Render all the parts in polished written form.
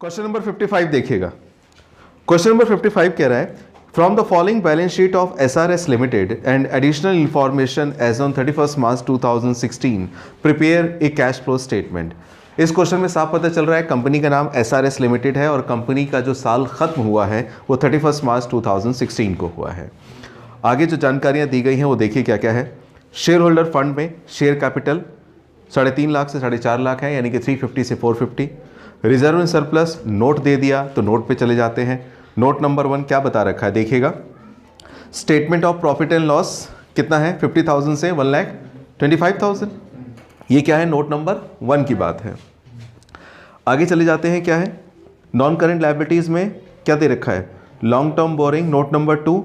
Question number 55 देखिएगा। Question number 55 कह रहा है from the following balance sheet of SRS limited and additional information as on 31 March 2016 prepare a cash flow statement. इस question में साफ पता चल रहा है कंपनी का नाम SRS लिमिटेड है और कंपनी का जो साल खत्म हुआ है वो 31 मार्च 2016 को हुआ है। आगे जो जानकारियाँ दी गई हैं वो देखिए क्या क्या है। शेयर होल्डर फंड में शेयर कैपिटल 3.5 लाख से 4.5 लाख है, यानी कि 350 से 450। रिजर्व एंड सरप्लस नोट दे दिया तो नोट पे चले जाते हैं। नोट नंबर 1 क्या बता रखा है देखिएगा। Statement of profit and loss कितना है 50,000 से 1,25,000। ये क्या है नोट नंबर 1 की बात है। आगे चले जाते हैं क्या है नॉन करेंट लायबिलिटीज़ में क्या दे रखा है long term borrowing note number 2।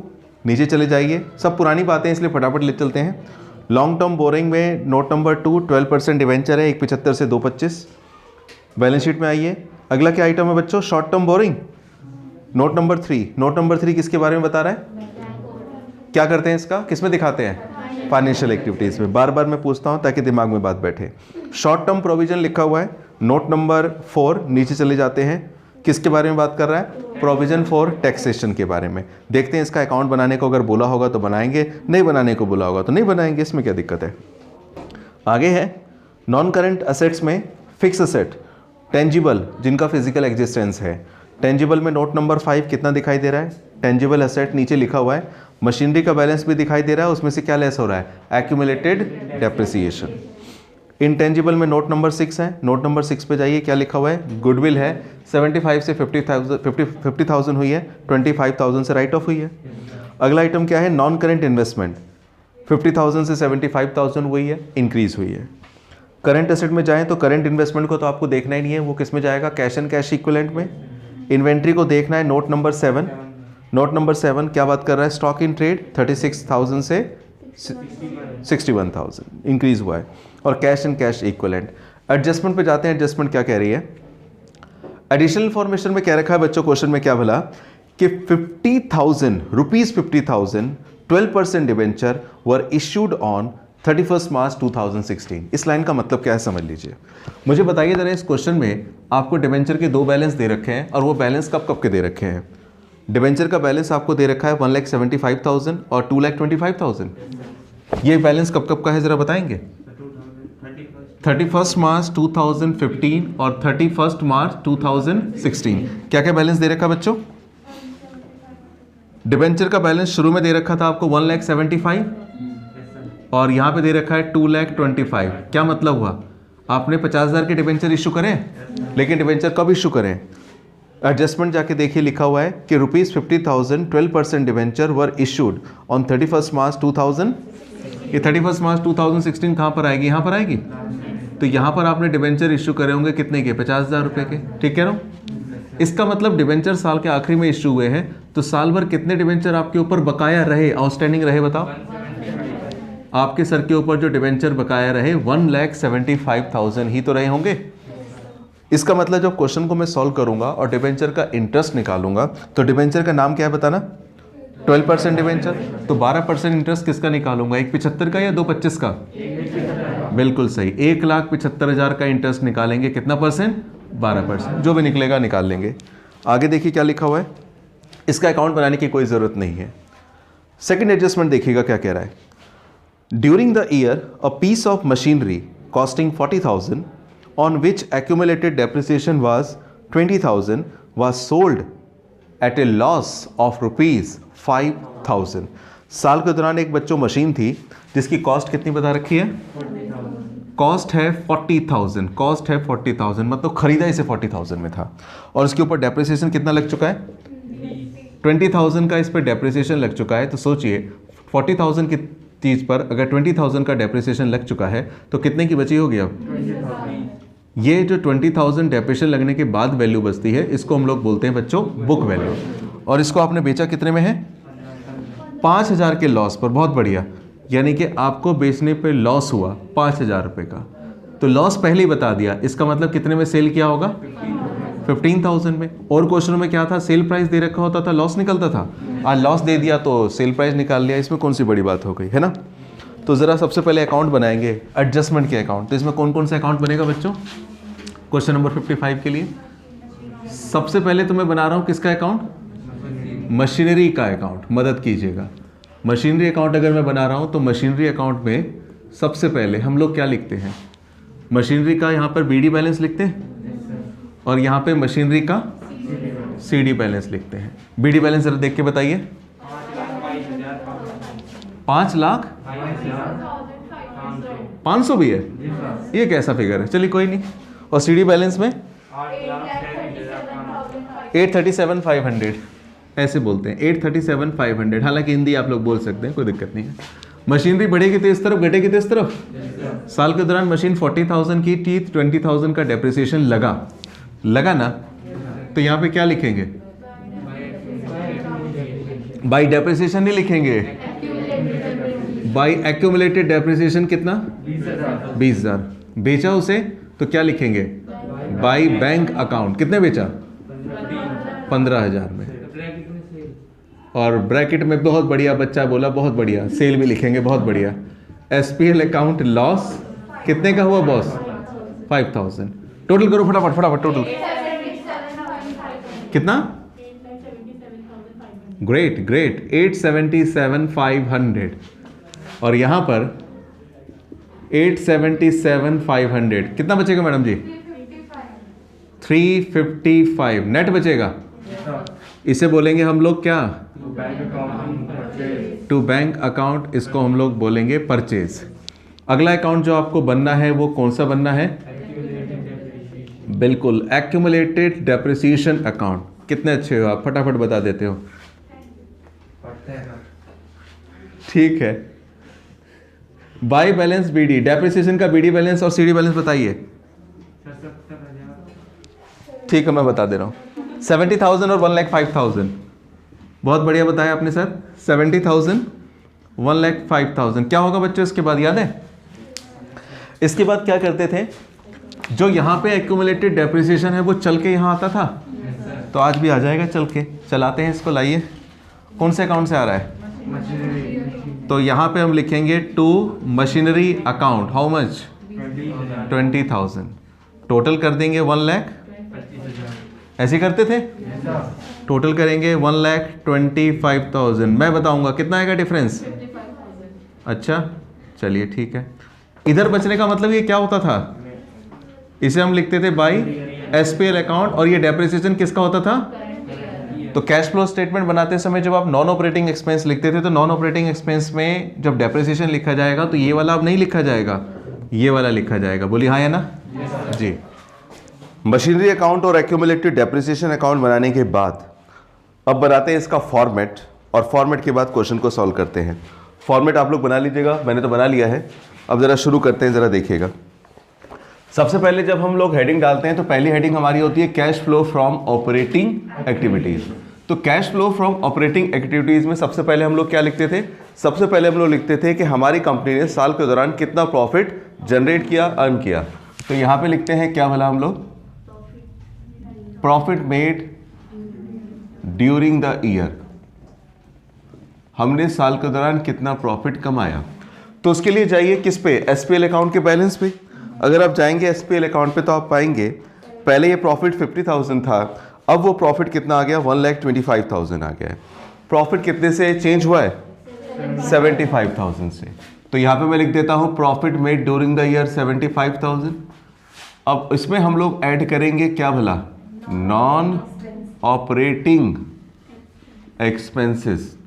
नीचे चले जाइए, सब पुरानी बातें इसलिए फटाफट ले चलते हैं। लॉन्ग टर्म बोरिंग में नोट नंबर 2 12% डिवेंचर है 175 से 225। बैलेंस शीट में आइए, अगला क्या आइटम है बच्चों short term borrowing note number 3। Note number 3 किसके बारे में बता रहा है, क्या करते हैं इसका, किस में दिखाते हैं फाइनेंशियल एक्टिविटीज़ में। बार बार मैं पूछता हूँ ताकि दिमाग में बात बैठे। शॉर्ट टर्म प्रोविजन लिखा हुआ है नोट नंबर 4। नीचे चले जाते हैं, किसके बारे में बात कर रहा है प्रोविजन फॉर टैक्सेशन के बारे में। देखते हैं इसका अकाउंट बनाने को अगर बोला होगा तो बनाएंगे, नहीं बनाने को बोला होगा तो नहीं बनाएंगे, इसमें क्या दिक्कत है। आगे है नॉन करेंट असेट्स में फिक्स असेट टेंजिबल जिनका फिजिकल एग्जिस्टेंस है। टेंजिबल में नोट नंबर 5 कितना दिखाई दे रहा है टेंजिबल असेट नीचे लिखा हुआ है। मशीनरी का बैलेंस भी दिखाई दे रहा है, उसमें से क्या लेस हो रहा है एक्यूमुलेटेड डेप्रिसिएशन। इंटेंजिबल में नोट नंबर 6 है। नोट नंबर 6 पे जाइए, क्या लिखा हुआ है गुडविल है 75 से 50,000 हुई है, 25,000 से राइट ऑफ हुई है। अगला आइटम क्या है नॉन करेंट इन्वेस्टमेंट 50,000 से 75,000 हुई है, इंक्रीज हुई है। करंट एसेट में जाएं तो करंट इन्वेस्टमेंट को तो आपको देखना ही नहीं है, वो किस में जाएगा कैश एंड कैश इक्विवेलेंट में। इन्वेंट्री को देखना है नोट नंबर 7। नोट नंबर 7 क्या बात कर रहा है स्टॉक इन ट्रेड 36,000 से 61,000 इंक्रीज हुआ है। और cash and cash equivalent. Adjustment पे जाते हैं, एडजस्टमेंट क्या कह रही है। एडिशनल इंफॉर्मेशन में क्या रखा है बच्चों क्वेश्चन में क्या भला कि 50,000 rupees 50,000 12% debenture were issued on 31 March 2016। इस लाइन का मतलब क्या है समझ लीजिए। मुझे बताइए जरा इस क्वेश्चन में आपको डिवेंचर के 2 बैलेंस दे रखे हैं और वो बैलेंस कब कब के दे रखे हैं। डिवेंचर का बैलेंस आपको दे रखा है 1,75,000 और 2,25,000। ये बैलेंस कब कब का है जरा बताएंगे। 31 मार्च 2015 और 31 मार्च 2016। क्या क्या बैलेंस दे रखा बच्चों। डिवेंचर का बैलेंस शुरू में दे रखा था आपको 1,75,000 और यहाँ पे दे रखा है 2,25,000। क्या मतलब हुआ आपने 50,000 के डिवेंचर इशू करें, लेकिन डिवेंचर कब इशू करें। एडजस्टमेंट जाके देखिए लिखा हुआ है कि rupees 50,000 12% debenture were issued on 31 मार्च 2000। ये 31 मार्च 2016 कहाँ पर आएगी, यहाँ पर आएगी। तो यहाँ पर आपने डिवेंचर इशू करे होंगे कितने के 50,000 रुपये के, ठीक है ना। इसका मतलब डिवेंचर साल के आखिरी में इशू हुए हैं तो साल भर कितने डिवेंचर आपके ऊपर बकाया रहे आउटस्टैंडिंग रहे बताओ। आपके सर के ऊपर जो डिवेंचर बकाया रहे 1,75,000 ही तो रहे होंगे। इसका मतलब जब क्वेश्चन को मैं सॉल्व करूंगा और डिवेंचर का इंटरेस्ट निकालूंगा तो डिवेंचर का नाम क्या है बताना 12% डिवेंचर। तो 12% इंटरेस्ट किसका निकालूंगा 1,75 का या 2,25 का। बिल्कुल सही 1,75,000 का इंटरेस्ट निकालेंगे, कितना परसेंट 12%। जो भी निकलेगा निकाल लेंगे। आगे देखिए क्या लिखा हुआ है, इसका अकाउंट बनाने की कोई ज़रूरत नहीं है। सेकेंड एडजस्टमेंट देखिएगा क्या कह रहा है। During the year a piece of machinery costing 40,000 on which accumulated depreciation was 20,000 was sold at a loss of rupees 5,000। साल के दौरान एक बच्चों मशीन थी जिसकी कॉस्ट कितनी बता रखी है, कॉस्ट है 40,000। कॉस्ट है 40,000 मतलब खरीदा इसे 40,000 में था और उसके ऊपर डेप्रिसिएशन कितना लग चुका है 20,000 का इस पर डेप्रिसिएशन लग चुका है। तो सोचिए 40,000 की चीज़ पर अगर 20,000 का डेप्रिसिएशन लग चुका है तो कितने की बची होगी अब। ये जो 20,000 डेप्रिसिएशन लगने के बाद वैल्यू बचती है इसको हम लोग बोलते हैं बच्चों बुक वैल्यू। और इसको आपने बेचा कितने में है 5,000 के लॉस पर। बहुत बढ़िया, यानी कि आपको बेचने पे लॉस हुआ 5,000 रुपये का। तो लॉस पहले ही बता दिया, इसका मतलब कितने में सेल किया होगा 15,000 में। और क्वेश्चन में क्या था सेल प्राइस दे रखा होता था लॉस निकलता था, आज लॉस दे दिया तो सेल प्राइस निकाल लिया, इसमें कौन सी बड़ी बात हो गई है ना। तो ज़रा सबसे पहले अकाउंट बनाएंगे एडजस्टमेंट के अकाउंट। तो इसमें कौन कौन से अकाउंट बनेगा बच्चों क्वेश्चन नंबर 55 के लिए। सबसे पहले तो मैं बना रहा हूं किसका अकाउंट, मशीनरी का अकाउंट, मदद कीजिएगा। मशीनरी अकाउंट अगर मैं बना रहा हूं तो मशीनरी अकाउंट में सबसे पहले हम लोग क्या लिखते हैं, मशीनरी का यहाँ पर बीडी बैलेंस लिखते हैं और यहाँ पे मशीनरी का सीडी बैलेंस लिखते हैं। बीडी बैलेंस जरा देख के बताइए। 5,05,500 भी है, ये कैसा फिगर है, चलिए कोई नहीं। और सीडी बैलेंस में 837,500 ऐसे बोलते हैं, 837,500। हालांकि हिंदी आप लोग बोल सकते हैं, कोई दिक्कत नहीं है। मशीनरी बढ़ेगी तो इस तरफ, घटेगी तो इस तरफ। साल के दौरान मशीन 40,000 की थी, 20,000 का डेप्रिसिएशन लगा ना, तो यहाँ पे क्या लिखेंगे, बाई डेप्रिसिएशन नहीं लिखेंगे, बाई एक्यूमुलेटेड डेप्रिसिएशन कितना, 20,000। बेचा उसे तो क्या लिखेंगे, बाई बैंक अकाउंट, कितने बेचा, 15,000 में। और ब्रैकेट में बहुत बढ़िया बच्चा बोला, बहुत बढ़िया, सेल भी लिखेंगे, बहुत बढ़िया। एसपीएल अकाउंट लॉस कितने का हुआ बॉस, 5,000। टोटल करो फटाफट फटाफट, टोटल कितना, ग्रेट ग्रेट, 877,500। और यहां पर 877,500 कितना बचेगा मैडम जी, 355 नेट बचेगा। इसे बोलेंगे हम लोग क्या, टू बैंक अकाउंट, इसको हम लोग बोलेंगे परचेज। अगला अकाउंट जो आपको बनना है वो कौन सा बनना है, बिल्कुल एक्यूमुलेटेड डेप्रिसिएशन अकाउंट। कितने अच्छे हो आप, फटाफट बता देते हो, ठीक है। बाई बैलेंस बीडी, डेप्रिसिएशन का बीडी बैलेंस और सीडी बैलेंस बताइए। ठीक है मैं बता दे रहा हूं, 70,000 और 1,05,000। बहुत बढ़िया बताया आपने सर, 70,000 1,05,000। क्या होगा बच्चों इसके बाद, याद है इसके बाद क्या करते थे, जो यहाँ पे एक्यूमुलेटेड डेप्रिसिएशन है वो चल के यहाँ आता था, तो आज भी आ जाएगा चल के। चलाते हैं इसको, लाइए कौन से अकाउंट से आ रहा है, तो यहाँ पे हम लिखेंगे to machinery account, how much, 20,000। Total कर देंगे 1,00,000, ऐसे करते थे, टोटल करेंगे 1,25,000। मैं बताऊंगा कितना आएगा डिफरेंस, अच्छा चलिए ठीक है। इधर बचने का मतलब ये क्या होता था, इसे हम लिखते थे बाई एसपीएल अकाउंट, और ये डेप्रिसिएशन किसका होता था। तो कैश फ्लो स्टेटमेंट बनाते समय जब आप नॉन ऑपरेटिंग एक्सपेंस लिखते थे, तो नॉन ऑपरेटिंग एक्सपेंस में जब डेप्रिसिएशन लिखा जाएगा तो ये वाला अब नहीं लिखा जाएगा, ये वाला लिखा जाएगा। बोलिए हाँ या ना जी। मशीनरी अकाउंट और एक्यूमुलेटेड डेप्रिसिएशन अकाउंट बनाने के बाद अब बनाते हैं इसका फॉर्मेट, और फॉर्मेट के बाद क्वेश्चन को सॉल्व करते हैं। फॉर्मेट आप लोग बना लीजिएगा, मैंने तो बना लिया है। अब जरा शुरू करते हैं, जरा देखिएगा। सबसे पहले जब हम लोग हेडिंग डालते हैं तो पहली हेडिंग हमारी होती है cash flow from operating activities. तो cash flow from operating activities में सबसे पहले हम लोग क्या लिखते थे, सबसे पहले हम लोग लिखते थे कि हमारी कंपनी ने साल के दौरान कितना प्रॉफिट जनरेट किया, अर्न किया। तो यहां पे लिखते हैं क्या भला हम लोग, profit made during the year, हमने साल के दौरान कितना प्रॉफिट कमाया। तो उसके लिए जाइए किस पे, एसपीएल अकाउंट के बैलेंस पे। अगर आप जाएंगे एसपीएल अकाउंट पे तो आप पाएंगे पहले ये प्रॉफिट 50,000 था, अब वो प्रॉफिट कितना आ गया, 1,25,000 आ गया है। प्रॉफिट कितने से चेंज हुआ है, 75,000 से। तो यहाँ पे मैं लिख देता हूँ profit made during the year 75,000। अब इसमें हम लोग ऐड करेंगे क्या भला, नॉन ऑपरेटिंग एक्सपेंसेस।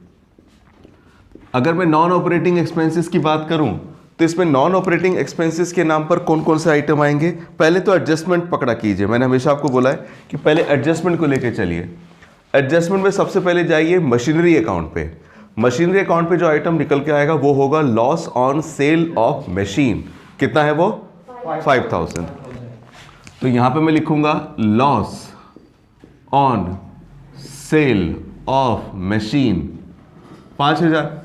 अगर मैं नॉन ऑपरेटिंग एक्सपेंसेस की बात करूं तो इसमें नॉन ऑपरेटिंग एक्सपेंसेस के नाम पर कौन कौन से आइटम आएंगे। पहले तो एडजस्टमेंट पकड़ा कीजिए, मैंने हमेशा आपको बोला है कि पहले एडजस्टमेंट को लेकर चलिए। एडजस्टमेंट में सबसे पहले जाइए मशीनरी अकाउंट पे। मशीनरी अकाउंट पे जो आइटम निकल के आएगा वो होगा loss on sale of machine. कितना है वो, 5,000। तो यहां पे मैं लिखूंगा loss on sale of machine 5,000।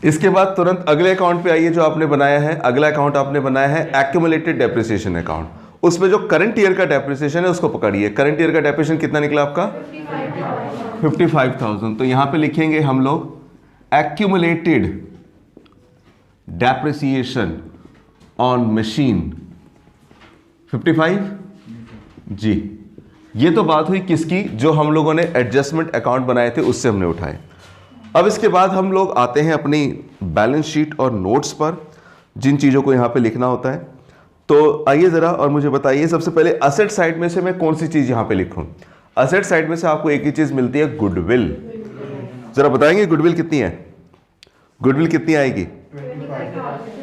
इसके बाद तुरंत अगले अकाउंट पे आइए जो आपने बनाया है। अगला अकाउंट आपने बनाया है एक्यूमुलेटेड डेप्रिसिएशन अकाउंट। उसमें जो करंट ईयर का डेप्रिसिएशन है उसको पकड़िए। करंट ईयर का डेप्रिसिएशन कितना निकला आपका, 55,000। तो यहां पे लिखेंगे हम लोग एक्यूमुलेटेड डेप्रिसिएशन ऑन मशीन 55। जी, ये तो बात हुई किसकी, जो हम लोगों ने एडजस्टमेंट अकाउंट बनाए थे उससे हमने उठाए। अब इसके बाद हम लोग आते हैं अपनी बैलेंस शीट और नोट्स पर, जिन चीज़ों को यहाँ पे लिखना होता है। तो आइए ज़रा और मुझे बताइए, सबसे पहले असेट साइड में से मैं कौन सी चीज़ यहाँ पे लिखूँ। असेट साइड में से आपको एक ही चीज़ मिलती है, गुडविल। ज़रा बताएंगे गुडविल कितनी है, गुडविल कितनी आएगी?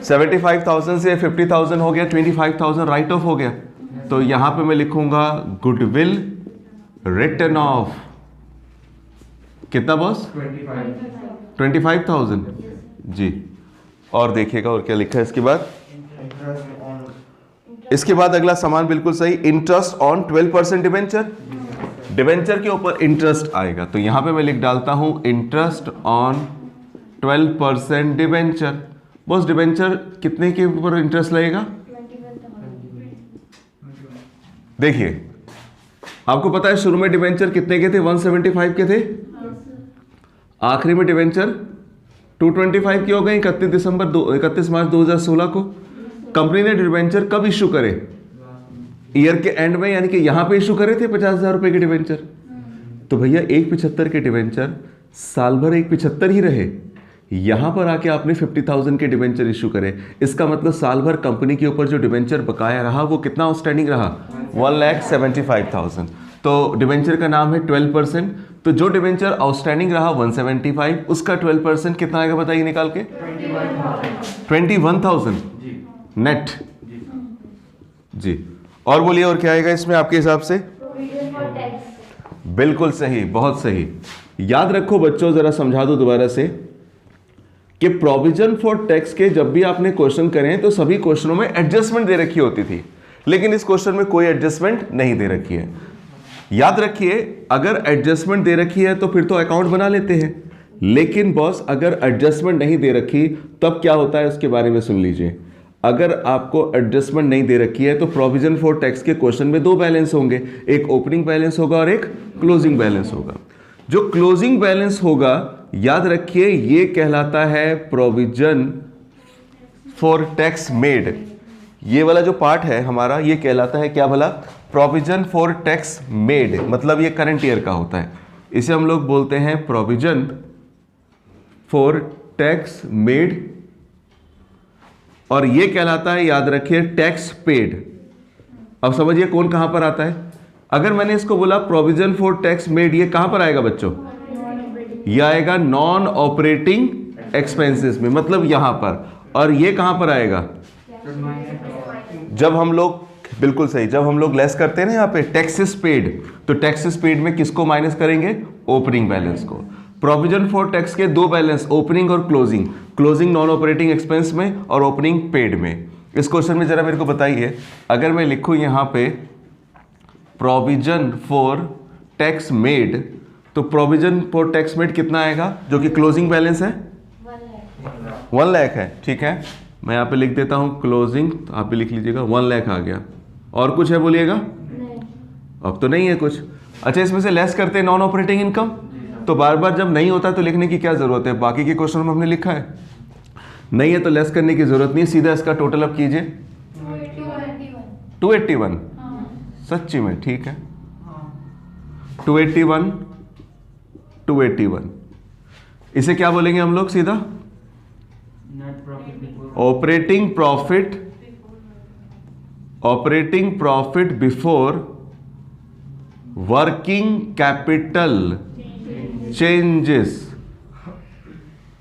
75,000 से 50,000 हो गया, 25,000 राइट ऑफ हो गया। तो यहां पे मैं लिखूंगा गुडविल रिटर्न ऑफ कितना बॉस? 25,000 जी। और देखिएगा और क्या लिखा है इसके बाद। इसके बाद अगला सामान बिल्कुल सही, इंटरेस्ट ऑन 12% डिबेंचर। डिबेंचर के ऊपर इंटरेस्ट आएगा, तो यहां पे मैं लिख डालता हूं interest on 12% debenture. Boss debenture कितने के ऊपर इंटरेस्ट लगेगा? देखिए आपको पता है शुरू में डिबेंचर कितने के थे? 175 के थे। आखिरी में डिबेंचर 225 की हो गई 31 मार्च 2016 को। कंपनी ने डिबेंचर कब इश्यू करे? ईयर के एंड में, यानी कि यहां पे इश्यू करे थे 50,000 रुपए के डिबेंचर। तो भैया 175 के डिबेंचर साल भर 175 ही रहे, यहां पर आके आपने 50,000 के डिबेंचर इश्यू करे। इसका मतलब साल भर कंपनी के ऊपर जो डिबेंचर बकाया रहा वो कितना आउटस्टैंडिंग रहा? 1,75,000। तो डिबेंचर का नाम है 12%। तो जो डिबेंचर आउटस्टैंडिंग रहा 175, उसका 12% कितना आएगा बताइए निकाल के? 21,000 नेट जी। और बोलिए और क्या आएगा इसमें आपके हिसाब से? बिल्कुल सही, बहुत सही। याद रखो बच्चों, जरा समझा दो दोबारा से कि प्रोविजन फॉर टैक्स के जब भी आपने क्वेश्चन करें तो सभी क्वेश्चनों में एडजस्टमेंट दे रखी होती थी, लेकिन इस क्वेश्चन में कोई एडजस्टमेंट नहीं दे रखी है। याद रखिए, अगर एडजस्टमेंट दे रखी है तो फिर तो अकाउंट बना लेते हैं, लेकिन बॉस अगर एडजस्टमेंट नहीं दे रखी तब क्या होता है उसके बारे में सुन लीजिए। अगर आपको एडजस्टमेंट नहीं दे रखी है तो प्रोविजन फॉर टैक्स के क्वेश्चन में दो बैलेंस होंगे, एक ओपनिंग बैलेंस होगा और एक क्लोजिंग बैलेंस होगा। जो क्लोजिंग बैलेंस होगा, याद रखिए, ये कहलाता है प्रोविजन फॉर टैक्स मेड। ये वाला जो पार्ट है हमारा, ये कहलाता है क्या भला? प्रोविजन फॉर टैक्स मेड, मतलब ये करंट ईयर का होता है। इसे हम लोग बोलते हैं प्रोविजन फॉर टैक्स मेड, और ये कहलाता है, याद रखिए, टैक्स पेड। अब समझिए कौन कहां पर आता है। अगर मैंने इसको बोला प्रोविजन फॉर टैक्स मेड, ये कहां पर आएगा बच्चों? ये आएगा नॉन ऑपरेटिंग एक्सपेंसेस में, मतलब यहां पर। और ये कहां पर आएगा? जब हम लोग, बिल्कुल सही, जब हम लोग लेस करते हैं ना यहाँ पे टैक्सेस पेड, तो टैक्सेस पेड में किसको माइनस करेंगे? ओपनिंग बैलेंस को। प्रोविजन फॉर टैक्स के दो बैलेंस, ओपनिंग और closing. Closing non operating expense में और ओपनिंग पेड में। इस क्वेश्चन में जरा मेरे को बताइए, अगर मैं लिखूं यहाँ पे प्रोविजन फॉर टैक्स मेड, तो प्रोविजन फॉर टैक्स मेड कितना आएगा जो कि क्लोजिंग बैलेंस है? 1 लाख है। ठीक है, मैं यहाँ पे लिख देता हूँ क्लोजिंग, तो आप भी लिख लीजिएगा 1 लाख आ गया। और कुछ है बोलिएगा? अब तो नहीं है कुछ। अच्छा, इसमें से लेस करते हैं नॉन ऑपरेटिंग इनकम, तो बार बार जब नहीं होता तो लिखने की क्या जरूरत है? बाकी के क्वेश्चन में हमने लिखा है, नहीं है तो लेस करने की जरूरत नहीं, सीधा इसका टोटल अप कीजिए। 281। सच्ची में? ठीक है, 281। इसे क्या बोलेंगे हम लोग सीधा? Operating profit before working capital changes.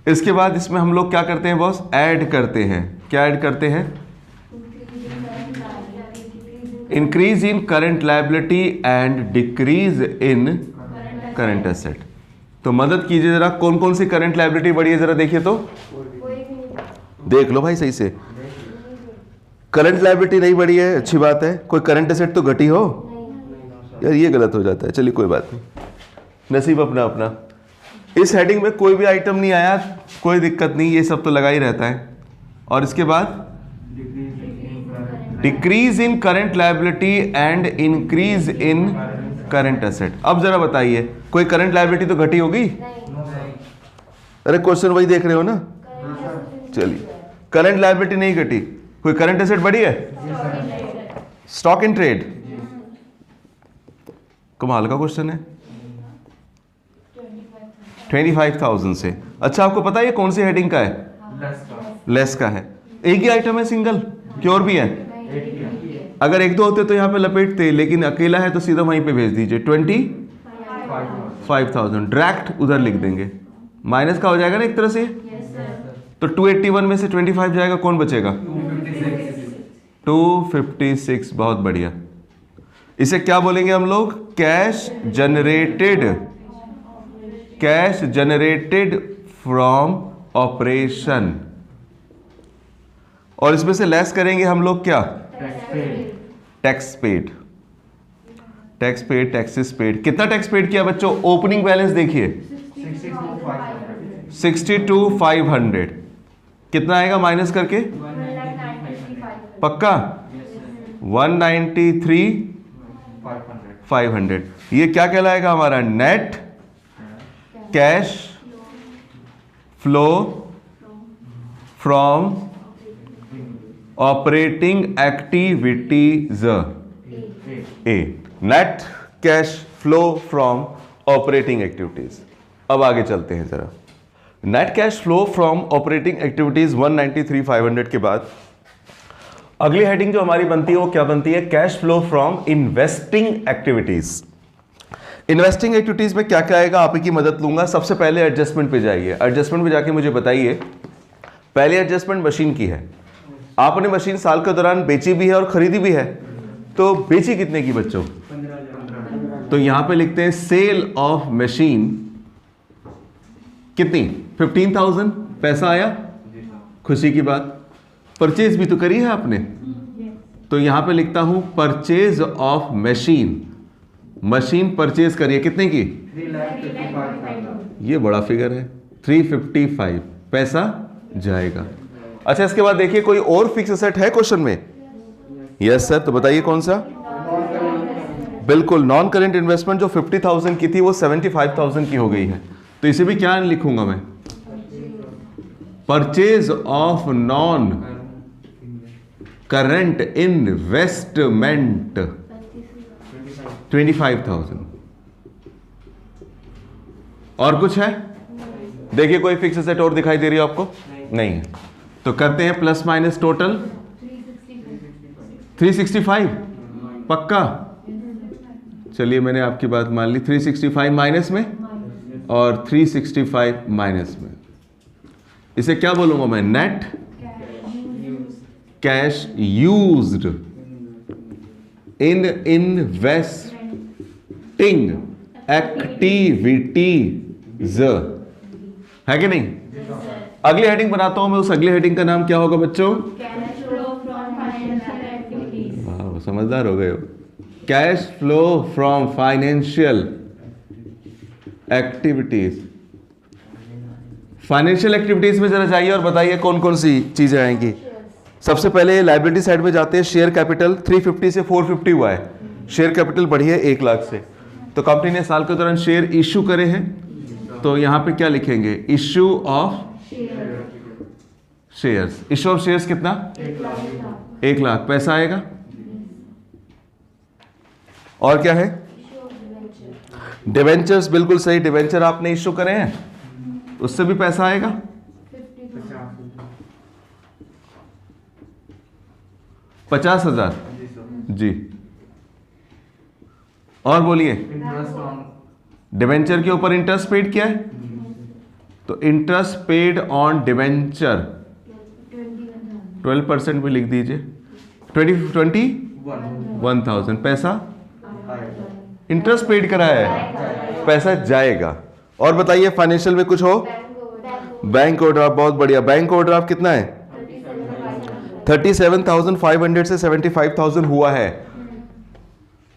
इसके बाद इसमें हम लोग क्या करते हैं बॉस? ऐड करते हैं। क्या ऐड करते हैं? Increase in current liability and decrease in current asset. तो मदद कीजिए जरा, कौन कौन सी करंट लायबिलिटी बढ़ी है जरा देखिए तो। देख लो भाई सही से, करंट लायबिलिटी नहीं बढ़ी है, अच्छी बात है। कोई करंट एसेट तो घटी हो यार, ये गलत हो जाता है। चलिए कोई बात नहीं, नसीब अपना अपना। इस हेडिंग में कोई भी आइटम नहीं आया, कोई दिक्कत नहीं, ये सब तो लगा ही रहता है। और इसके बाद decrease in current liability and increase in current asset. अब जरा बताइए, कोई करंट लायबिलिटी तो घटी होगी? अरे क्वेश्चन वही देख रहे हो ना। चलिए, करंट लायबिलिटी नहीं घटी, कोई करंट एसेट बढ़ी है? स्टॉक इन ट्रेड, कमाल का क्वेश्चन है। 25,000 से। अच्छा, आपको पता है ये कौन सी हेडिंग का है? लेस का है। एक ही आइटम है सिंगल कि और भी है? अगर एक दो होते तो यहाँ पे लपेटते, लेकिन अकेला है तो सीधा वहीं पे भेज दीजिए। 25,000 डायरेक्ट उधर लिख देंगे, माइनस का हो जाएगा ना एक तरह से। तो 281 में से 25 जाएगा, कौन बचेगा? 256। बहुत बढ़िया। इसे क्या बोलेंगे हम लोग? Cash generated from operation. और इसमें से लेस करेंगे हम लोग क्या? Tax paid. Taxes paid. कितना टैक्स पेड किया बच्चों? ओपनिंग बैलेंस देखिए 62,500। कितना आएगा माइनस करके? पक्का 193,500। ये क्या कहलाएगा हमारा? Net cash flow from operating activities. A, net cash flow from operating activities. अब आगे चलते हैं जरा। Net cash flow from operating activities 193,500 के बाद अगली हेडिंग जो हमारी बनती है वो क्या बनती है? Cash flow from investing activities. Investing activities में क्या क्या आएगा? आप ही की मदद लूंगा। सबसे पहले एडजस्टमेंट पे जाइए। एडजस्टमेंट पे जाके मुझे बताइए, पहले एडजस्टमेंट मशीन की है। आपने मशीन साल के दौरान बेची भी है और खरीदी भी है, तो बेची कितने की बच्चों? 15,000। तो यहां पे लिखते हैं सेल ऑफ मशीन कितनी? 15,000। पैसा आया, खुशी की बात। परचेज भी तो करी है आपने, तो यहां पे लिखता हूं purchase of machine. Machine purchase करिए कितने की? 3,55,000। ये बड़ा फिगर है। 355 पैसा जाएगा। अच्छा, इसके बाद देखिए कोई और फिक्स एसेट है क्वेश्चन में? यस सर, तो बताइए कौन सा? बिल्कुल, नॉन करेंट इन्वेस्टमेंट जो 50,000 की थी वो 75,000 की हो गई है। तो इसे भी क्या लिखूंगा मैं? Purchase of non current investment 25,000। और कुछ है? देखिए कोई फिक्स एसेट और दिखाई दे रही है आपको? नहीं है। तो करते हैं प्लस माइनस टोटल 365। पक्का? चलिए मैंने आपकी बात मान ली। 365 माइनस में और 365 माइनस में। इसे क्या बोलूंगा मैं? Net cash used in investing activities, है कि नहीं? अगली हेडिंग बनाता हूं मैं। उस अगली हेडिंग का नाम क्या होगा बच्चों? वाह, समझदार हो गए हो। Cash flow from financial activities. Financial activities में जरा जाइए और बताइए कौन कौन सी चीजें आएंगी। सबसे पहले लायबिलिटी साइड में जाते हैं। शेयर कैपिटल 350 से 450 हुआ है। शेयर कैपिटल बढ़ी है 1 लाख से। तो कंपनी ने साल के दौरान शेयर इश्यू करे हैं, तो यहां पे क्या लिखेंगे? Issue of shares. Issue of shares कितना? 1 लाख। पैसा आएगा। और क्या है? डिवेंचर्स। बिल्कुल सही, डिवेंचर आपने इश्यू करे हैं, उससे भी पैसा आएगा। 50,000 जी। और बोलिए। डिवेंचर के ऊपर इंटरेस्ट पेड क्या है? तो इंटरेस्ट पेड ऑन डिवेंचर 12% भी लिख दीजिए। 21,000 पैसा इंटरेस्ट पेड करा है, पैसा जाएगा। और बताइए फाइनेंशियल में कुछ हो? Bank overdraft. बहुत बढ़िया। बैंक ओवरड्राफ्ट कितना है? 37,500 से 75,000 हुआ है।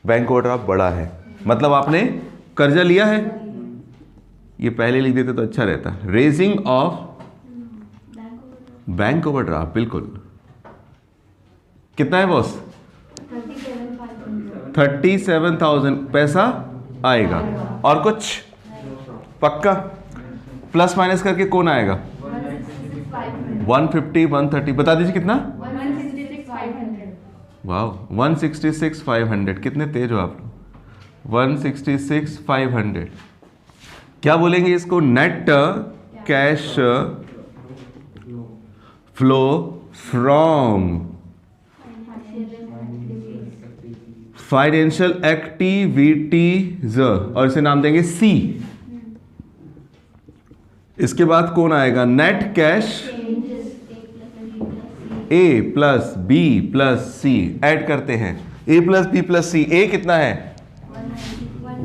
बैंक ओवरड्राफ्ट बड़ा है, मतलब आपने कर्जा लिया है। ये पहले लिख देते तो अच्छा रहता। Raising of bank overdraft. बिल्कुल। कितना है बॉस? 37,000 पैसा आएगा। और कुछ? पक्का? प्लस माइनस करके कौन आएगा? 150, 130। बता दीजिए कितना? 166,500। वाह, 166,500। कितने तेज हो आप लोग। 166,500। क्या बोलेंगे इसको? Net cash flow from financial activities, और इसे नाम देंगे सी। इसके बाद कौन आएगा? नेट कैश ए प्लस बी प्लस सी, ऐड करते हैं ए प्लस बी प्लस सी। ए कितना है?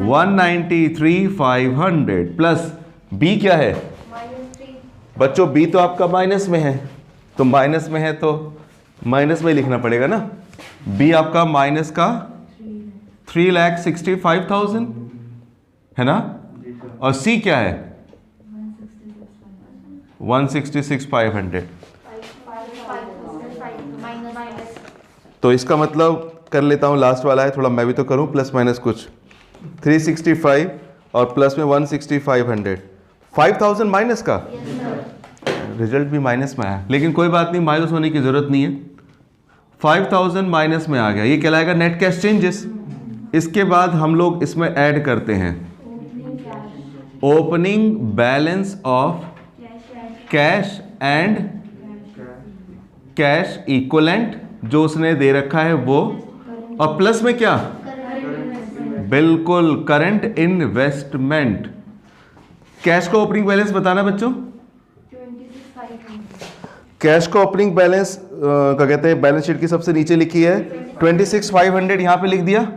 193,500 प्लस बी क्या है बच्चों? बी तो आपका माइनस में है, तो माइनस में है तो माइनस में लिखना पड़ेगा ना। बी आपका माइनस का 3,65,000 है ना, और सी क्या है? 166,500। तो इसका मतलब कर लेता हूं, लास्ट वाला है, थोड़ा मैं भी तो करूं, प्लस माइनस कुछ 365 और प्लस में 165,500, 5,000 माइनस का। रिजल्ट भी माइनस में आया, लेकिन कोई बात नहीं, माइनस होने की जरूरत नहीं है। 5,000 माइनस में आ गया, ये कहलाएगा नेट कैश चेंजेस। इसके बाद हम लोग इसमें ऐड करते हैं opening balance of cash and cash equivalent, जो उसने दे रखा है वो, और प्लस में क्या? बिल्कुल, करंट इन्वेस्टमेंट। कैश का ओपनिंग बैलेंस बताना बच्चों। कैश का ओपनिंग बैलेंस क्या कहते हैं, बैलेंस शीट की सबसे नीचे लिखी है 26,500, यहां पे लिख दिया,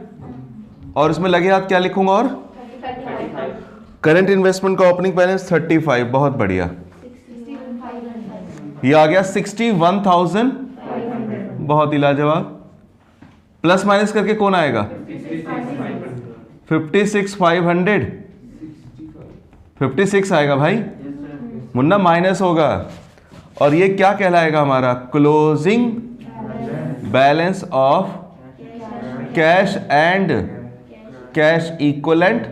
और इसमें लगे हाथ क्या लिखूंगा? और करंट इन्वेस्टमेंट का ओपनिंग बैलेंस 35, बहुत बढ़िया, ये आ गया 61,000, बहुत ही लाजवाब। प्लस माइनस करके कौन आएगा? 56,500, 56 आएगा भाई, मुन्ना माइनस होगा, और ये क्या कहलाएगा हमारा? Closing balance of cash and cash equivalent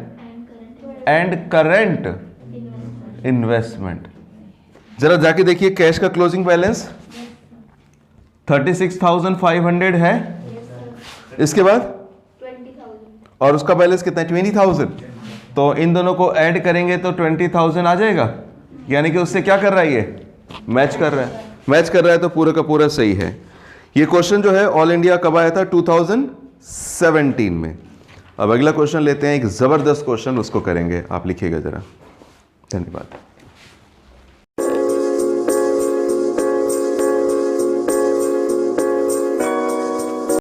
and current investment. जरा जाके देखिए, कैश का क्लोजिंग बैलेंस 36,500 है, इसके बाद 20,000 और उसका बैलेंस कितना है? 20,000। तो इन दोनों को ऐड करेंगे तो 20,000 आ जाएगा, यानी कि उससे क्या कर रहा है? ये मैच कर रहा है, मैच कर रहा है, तो पूरा का पूरा सही है। ये क्वेश्चन जो है ऑल इंडिया कब आया था? 2017 में। अब अगला क्वेश्चन लेते हैं, एक जबरदस्त क्वेश्चन, उसको करेंगे, आप लिखिएगा जरा। धन्यवाद।